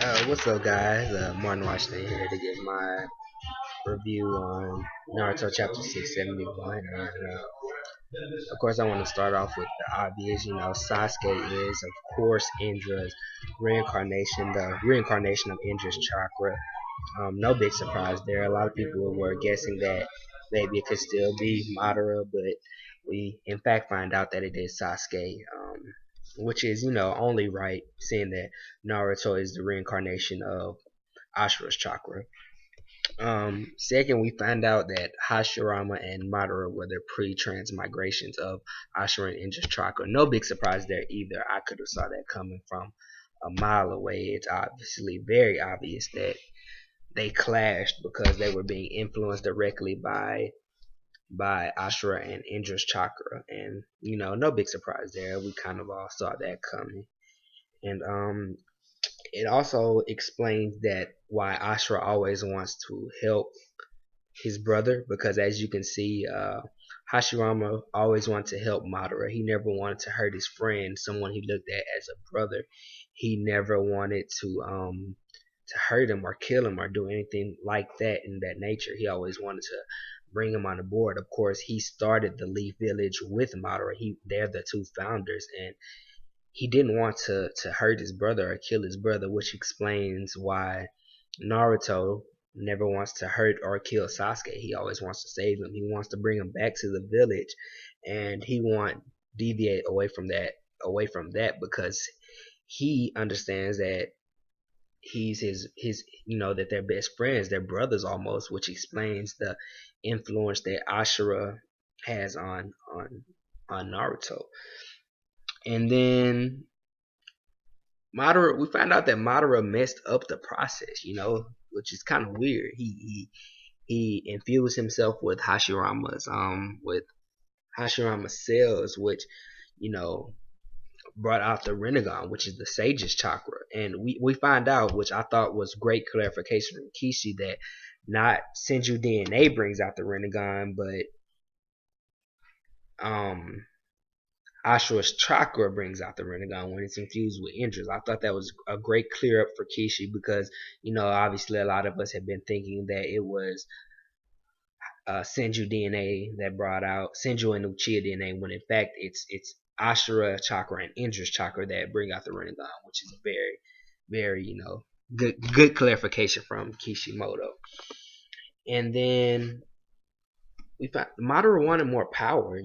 What's up, guys? Martin Washington here to give my review on Naruto Chapter 671. And, of course, I want to start off with the obvious. Sasuke is, of course, Indra's reincarnation, the reincarnation of Indra's chakra. No big surprise there. A lot of people were guessing that maybe it could still be Madara, but we, in fact, find out that it is Sasuke. Which is, only right, seeing that Naruto is the reincarnation of Ashura's chakra. Second, we find out that Hashirama and Madara were the pre-transmigrations of Ashura and Indra's chakra. No big surprise there either. I could have saw that coming from a mile away. It's obviously very obvious that they clashed because they were being influenced directly by Ashura and Indra's chakra, and no big surprise there. We kind of all saw that coming, and it also explains that why Ashura always wants to help his brother, because as you can see, Hashirama always wanted to help Madara. He never wanted to hurt his friend, someone he looked at as a brother. He never wanted to hurt him or kill him or do anything like that in that nature. He always wanted to bring him on the board. Of course, he started the Leaf Village with Madara. They're the two founders, and he didn't want to hurt his brother or kill his brother, which explains why Naruto never wants to hurt or kill Sasuke. He always wants to save him. He wants to bring him back to the village, and he won't deviate away from that because he understands that he's his that they're best friends, they're brothers almost, which explains the influence that Ashura has on Naruto. And then Madara, we found out that Madara messed up the process, which is kind of weird. He infused himself with Hashirama's cells, which brought out the Rinnegan, which is the Sage's chakra. And we find out, which I thought was great clarification from Kishi, that not Senju DNA brings out the Rinnegan, but Ashura's chakra brings out the Rinnegan when it's infused with Indra's. I thought that was a great clear up for Kishi because, obviously a lot of us have been thinking that it was Senju DNA that brought out Senju and Uchiha DNA, when in fact it's Ashura chakra and Indra's chakra that bring out the Rinnegan, which is a very, very, good clarification from Kishimoto. And then we found Madara wanted more power.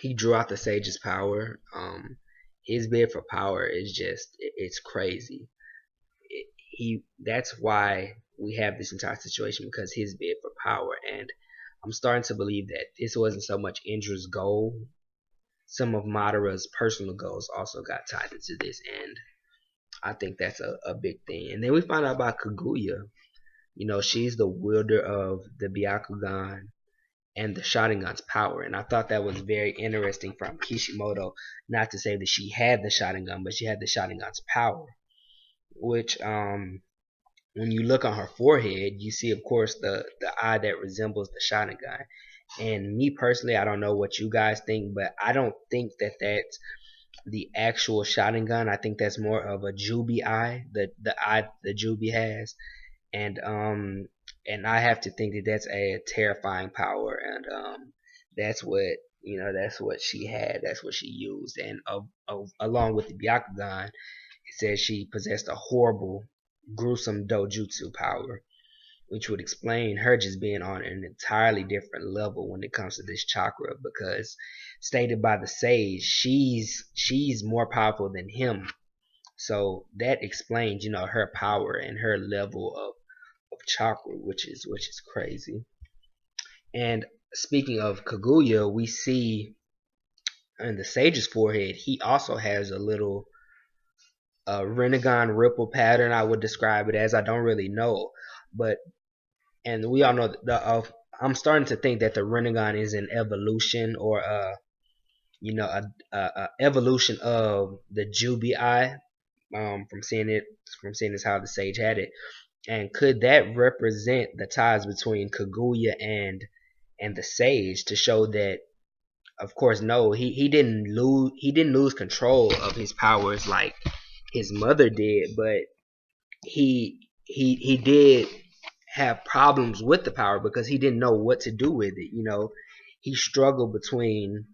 He drew out the Sage's power. His bid for power is it's crazy. That's why we have this entire situation, because his bid for power. And I'm starting to believe that this wasn't so much Indra's goal. Some of Madara's personal goals also got tied into this, and I think that's a big thing. And then we find out about Kaguya. She's the wielder of the Byakugan and the Sharingan's power, and I thought that was very interesting from Kishimoto, not to say that she had the Sharingan, but she had the Sharingan's power, which when you look on her forehead, you see, of course, the eye that resembles the Sharingan. And me personally, I don't know what you guys think, but I don't think that that's the actual Sharingan. I think that's more of a Jubi eye, the eye the Jubi has, and I have to think that that's a terrifying power, and that's what she had, that's what she used, and along with the Byakugan, it says she possessed a horrible, gruesome dojutsu power, which would explain her just being on an entirely different level when it comes to this chakra, because stated by the Sage, she's more powerful than him. So that explains, her power and her level of chakra, which is crazy. And speaking of Kaguya, we see on the Sage's forehead, he also has a little Rinnegan ripple pattern, I would describe it as. I don't really know, and we all know I'm starting to think that the Rinnegan is an evolution, or a evolution of the Jubi eye, from seeing this how the Sage had it. And could that represent the ties between Kaguya and the Sage, to show that, of course, no, he didn't lose control of his powers like his mother did, but he did have problems with the power because he didn't know what to do with it. He struggled between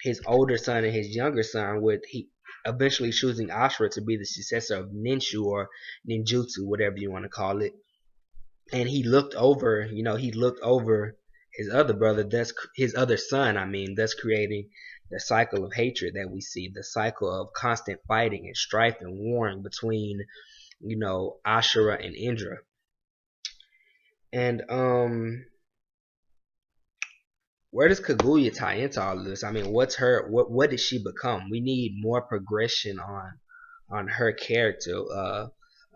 his older son and his younger son, with he eventually choosing Ashura to be the successor of Ninshu or Ninjutsu, whatever you want to call it. And he looked over his other brother, thus his other son, thus creating the cycle of hatred that we see, the cycle of constant fighting and strife and warring between, Ashura and Indra. And where does Kaguya tie into all of this? What did she become? We need more progression on her character.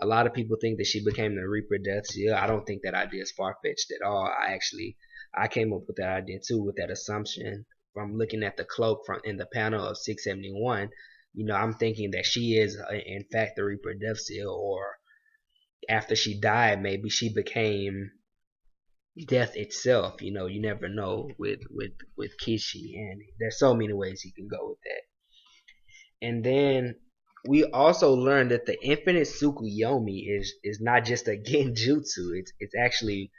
A lot of people think that she became the Reaper Death Seal. I don't think that idea is far fetched at all. I came up with that idea too, with that assumption from looking at the cloak from in the panel of 671. I'm thinking that she is in fact the Reaper Death Seal, or after she died, maybe she became death itself. You never know with Kishi, and there's so many ways you can go with that. And then we also learned that the infinite Tsukuyomi is not just a genjutsu. It's actually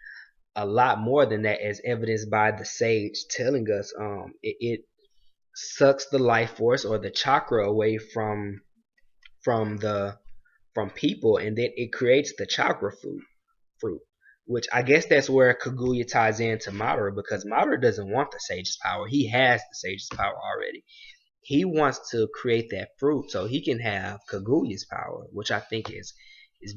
a lot more than that, as evidenced by the sage telling us it sucks the life force or the chakra away from the from people, and then it creates the chakra fruit, which I guess that's where Kaguya ties into Madara, because Madara doesn't want the sage's power. He has the sage's power already. He wants to create that fruit so he can have Kaguya's power, which I think is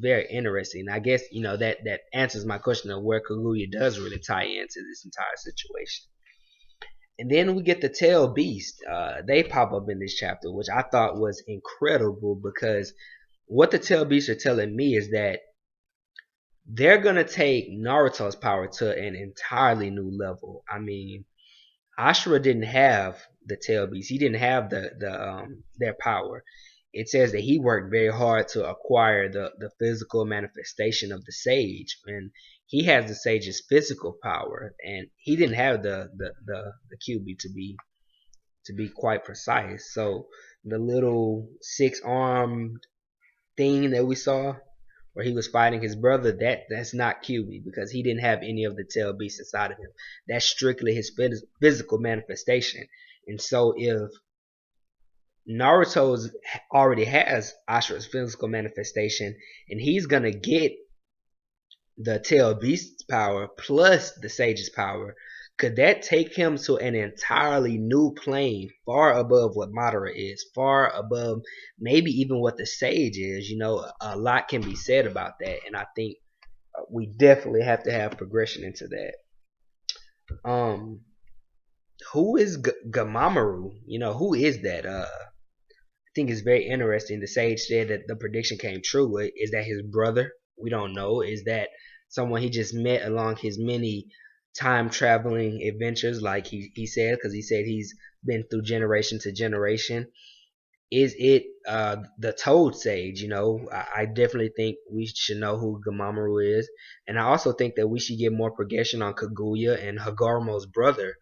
very interesting. I guess that answers my question of where Kaguya does really tie into this entire situation. And then we get the Tail Beast. They pop up in this chapter, which I thought was incredible, because what the Tail Beasts are telling me is that they're gonna take Naruto's power to an entirely new level. Ashura didn't have the Tail Beast. He didn't have their power. It says that he worked very hard to acquire the physical manifestation of the sage, and he has the sage's physical power, and he didn't have the QB to be quite precise. So the little 6-armed thing that we saw where he was fighting his brother, that's not QB, because he didn't have any of the tail beasts inside of him. That's strictly his physical manifestation. And so if Naruto's already has Ashura's physical manifestation, and he's gonna get the tail beast's power plus the sage's power, could that take him to an entirely new plane, far above what Madara is, far above maybe even what the sage is? A lot can be said about that, and I think we definitely have to have progression into that. Who is Gamamaru? Who is that? I think it's very interesting. The sage said that the prediction came true. Is that his brother? We don't know. Is that someone he just met along his many time traveling adventures, like he said, because he said he's been through generation to generation? Is it the Toad Sage? I definitely think we should know who Gamamaru is, and I also think that we should get more progression on Kaguya and Hagoromo's brother,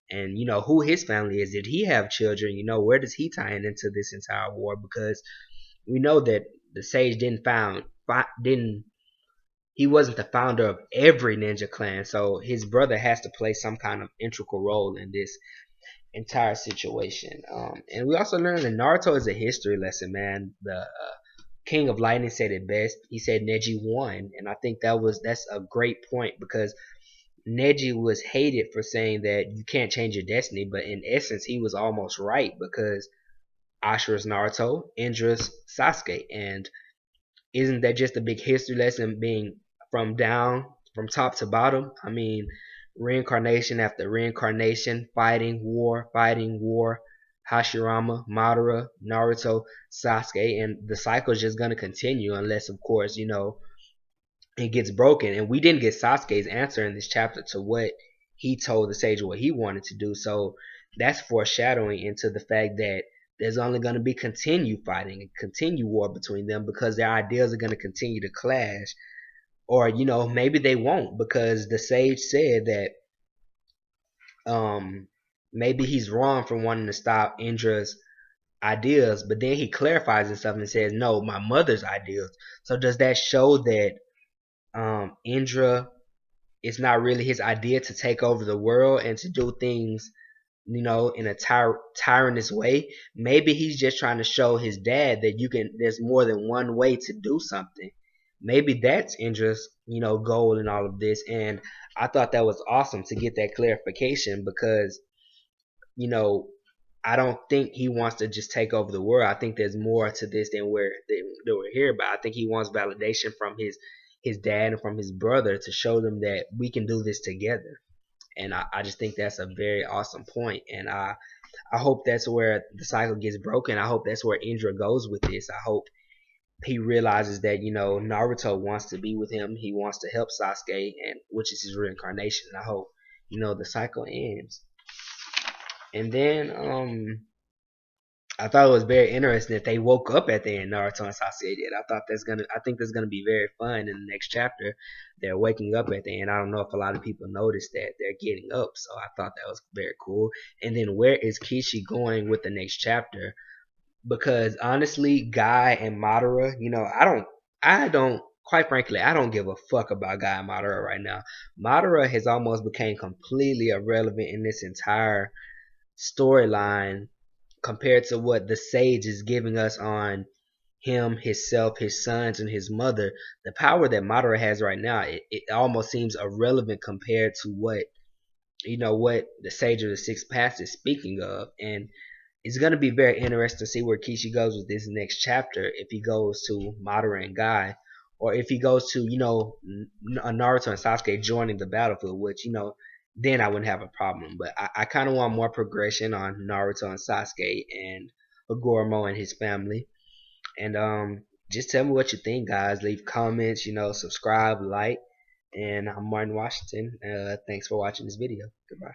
and who his family is. Did he have children? Where does he tie into this entire war? Because we know that the Sage didn't he wasn't the founder of every ninja clan, so his brother has to play some kind of integral role in this entire situation. And we also learned that Naruto is a history lesson, man. The King of Lightning said it best. He said Neji won, and I think that's a great point, because Neji was hated for saying that you can't change your destiny, but in essence he was almost right, because Ashura's Naruto, Indra's Sasuke, and isn't that just a big history lesson, being from top to bottom? Reincarnation after reincarnation, fighting war, Hashirama, Madara, Naruto, Sasuke, and the cycle is just gonna continue unless, of course, it gets broken. And we didn't get Sasuke's answer in this chapter to what he told the sage what he wanted to do. So that's foreshadowing into the fact that there's only going to be continued fighting and continued war between them, because their ideas are going to continue to clash. Or maybe they won't, because the sage said that maybe he's wrong for wanting to stop Indra's ideas, but then he clarifies himself and says, "No, my mother's ideas." So does that show that Indra, it's not really his idea to take over the world and to do things, in a tyrannous way? Maybe he's just trying to show his dad that there's more than one way to do something. Maybe that's Indra's, goal in all of this. And I thought that was awesome to get that clarification because, you know, I don't think he wants to just take over the world. I think there's more to this than we're here. But I think he wants validation from his dad and from his brother to show them that we can do this together. And I just think that's a very awesome point. And I hope that's where the cycle gets broken. I hope that's where Indra goes with this. I hope he realizes that, Naruto wants to be with him. He wants to help Sasuke, and which is his reincarnation. I hope, the cycle ends. And then I thought it was very interesting that they woke up at the end. Naruto and Sasuke did. I think that's gonna be very fun in the next chapter. They're waking up at the end. I don't know if a lot of people noticed that they're getting up, so I thought that was very cool. And then where is Kishi going with the next chapter? Because honestly, Guy and Madara, quite frankly, I don't give a fuck about Guy and Madara right now. Madara has almost become completely irrelevant in this entire storyline compared to what the sage is giving us on him, himself, his sons, and his mother. The power that Madara has right now, it almost seems irrelevant compared to what the sage of the sixth path is speaking of. And it's going to be very interesting to see where Kishi goes with this next chapter. If he goes to Madara and Guy, or if he goes to Naruto and Sasuke joining the battlefield, which then I wouldn't have a problem. But I kind of want more progression on Naruto and Sasuke and Ogoromo and his family. And just tell me what you think, guys. Leave comments, subscribe, like. And I'm Martin Washington. Thanks for watching this video. Goodbye.